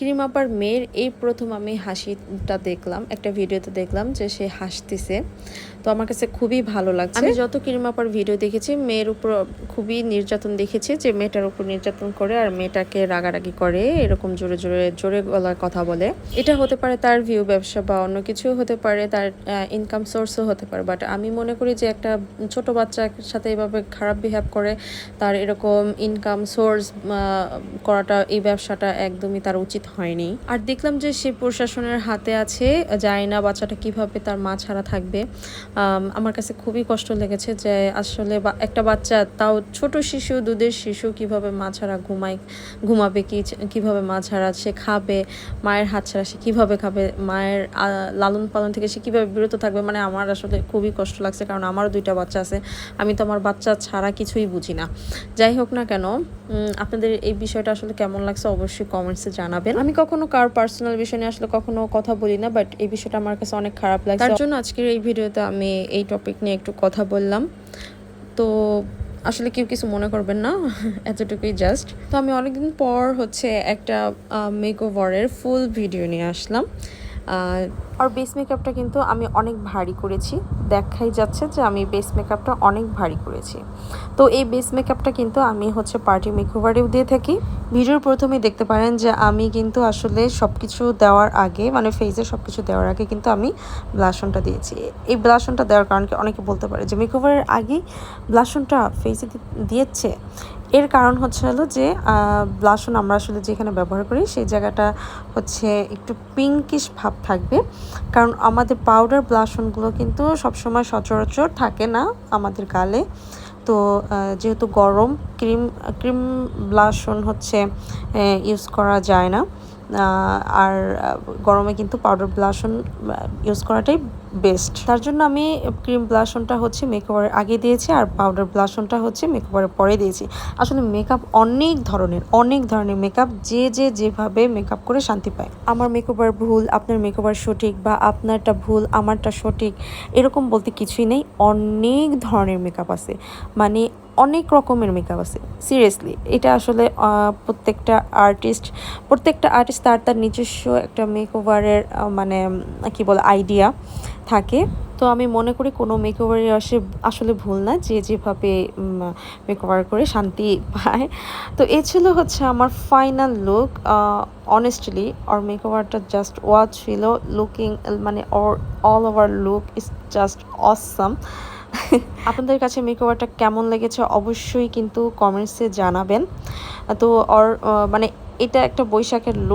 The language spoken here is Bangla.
ক্রিম আপার মেয়ের এই প্রথম আমি হাসিটা দেখলাম, একটা ভিডিওতে দেখলাম যে সে হাসতেছে। তো আমার কাছে খুবই ভালো লাগছে। আমি যত ক্রিম আপার ভিডিও দেখেছি মেয়ের উপর খুবই নির্যাতন দেখেছি, যে মেয়েটার উপর নির্যাতন করে আর মেয়েটাকে রাগারাগি করে, এরকম জোরে জোরে জোরে গলার কথা বলে। এটা হতে পারে তার ভিউ ব্যবসা বা অন্য কিছু হতে পারে, তার ইনকাম সোর্সও হতে পারে। বাট আমি মনে করি যে একটা ছোট বাচ্চার সাথে এভাবে খারাপ বিহেভ করে তার এরকম ইনকাম সোর্স করাটা, এই ব্যবসাটা একদমই তার উচিত হয়নি। আর দেখলাম যে সে প্রশাসনের হাতে আছে, যায় না বাচ্চাটা কিভাবে তার মা ছাড়া থাকবে। আমার কাছে খুবই কষ্ট লেগেছে যে আসলে একটা বাচ্চা, তাও ছোট শিশু, দুধের শিশু, কিভাবে মা ছাড়া ঘুমাবে, কিভাবে মা ছাড়া সে খাবে, মায়ের হাত ছাড়া সে কিভাবে খাবে, মায়ের লালন পালন থেকে সে কিভাবে বিরত থাকবে। মানে আমার আসলে খুবই কষ্ট লাগছে, কারণ আমারও 2টা বাচ্চা আছে। আমি তো আমার বাচ্চা ছাড়া কিছুই বুঝি না। যাই হোক না কেন, আপনাদের এই বিষয়টা আসলে কেমন লাগছে অবশ্যই কমেন্টসে জানাবেন। আমি কখনো কার পার্সোনাল বিষয় নিয়ে আসলে কখনো কথা বলি না, বাট এই বিষয়টা আমার কাছে অনেক খারাপ লাগছে। তার জন্য আজকের এই ভিডিওতে আমি এই টপিক নিয়ে একটু কথা বললাম। তো আসলে কেউ কিছু মনে করবেন না, এতটুকুই জাস্ট। তো আমি অনেকদিন পর হচ্ছে একটা মেকওভারের ফুল ভিডিও নিয়ে আসলাম। আর বেস মেকআপটা কিন্তু আমি অনেক ভারী করেছি, দেখাই যাচ্ছে যে আমি বেস মেকআপটা অনেক ভারী করেছি। তো এই বেস মেকআপটা কিন্তু আমি হচ্ছে পার্টি মেকওভারেও দিয়ে থাকি। ভিডিওর প্রথমেই দেখতে পারেন যে আমি কিন্তু আসলে সব কিছু দেওয়ার আগে, মানে ফেসে সব কিছু দেওয়ার আগে কিন্তু আমি ব্লাশনটা দিয়েছি। এই ব্লাশনটা দেওয়ার কারণে অনেকে বলতে পারে যে মেকওভারের আগেই ব্লাশনটা ফেসে দিয়েছে। এর কারণ হচ্ছে হলো যে ব্লাশন আমরা আসলে যেখানে ব্যবহার করি সেই জায়গাটা হচ্ছে একটু পিঙ্কিশ ভাব থাকবে, কারণ আমাদের পাউডার ব্লাশনগুলো কিন্তু সবসময় সচরাচর থাকে না আমাদের গালে। তো যেহেতু গরম, ক্রিম ব্লাশন হচ্ছে ইউজ করা যায় না, আর গরমে কিন্তু পাউডার ব্লাশন ইউজ করাটাই বেস্ট। তার জন্য আমি ক্রিম ব্লাশনটা হচ্ছে মেকওভারের আগে দিয়েছি, আর পাউডার ব্লাশনটা হচ্ছে মেকওভারের পরে দিয়েছি। আসলে মেকআপ অনেক ধরনের মেকআপ, যেভাবে মেকআপ করে শান্তি পায়। আমার মেকওভার ভুল, আপনার মেকওভার সঠিক, বা আপনারটা ভুল আমারটা সঠিক, এরকম বলতে কিছুই নেই। অনেক ধরনের মেকআপ আছে, মানে অনেক রকমের মেকআপ আছে। সিরিয়াসলি এটা আসলে প্রত্যেকটা আর্টিস্ট তার তার নিজস্ব একটা মেকওভারের মানে কি বলে আইডিয়া থাকে। তো আমি মনে করি কোনো মেকওভারই আসলে ভুল না, যেভাবে মেকওভার করে শান্তি পায়। তো এই ছিল হচ্ছে আমার ফাইনাল লুক। অনেস্টলি ওর মেকওভারটা জাস্ট ওয়াচ ছিল, লুকিং মানে all over look is just awesome. আপনাদের কাছে মেকওভারটা কেমন লেগেছে অবশ্যই কিন্তু কমেন্টসে জানাবেন। তো ওর মানে এটা একটা বৈশাখের লুক।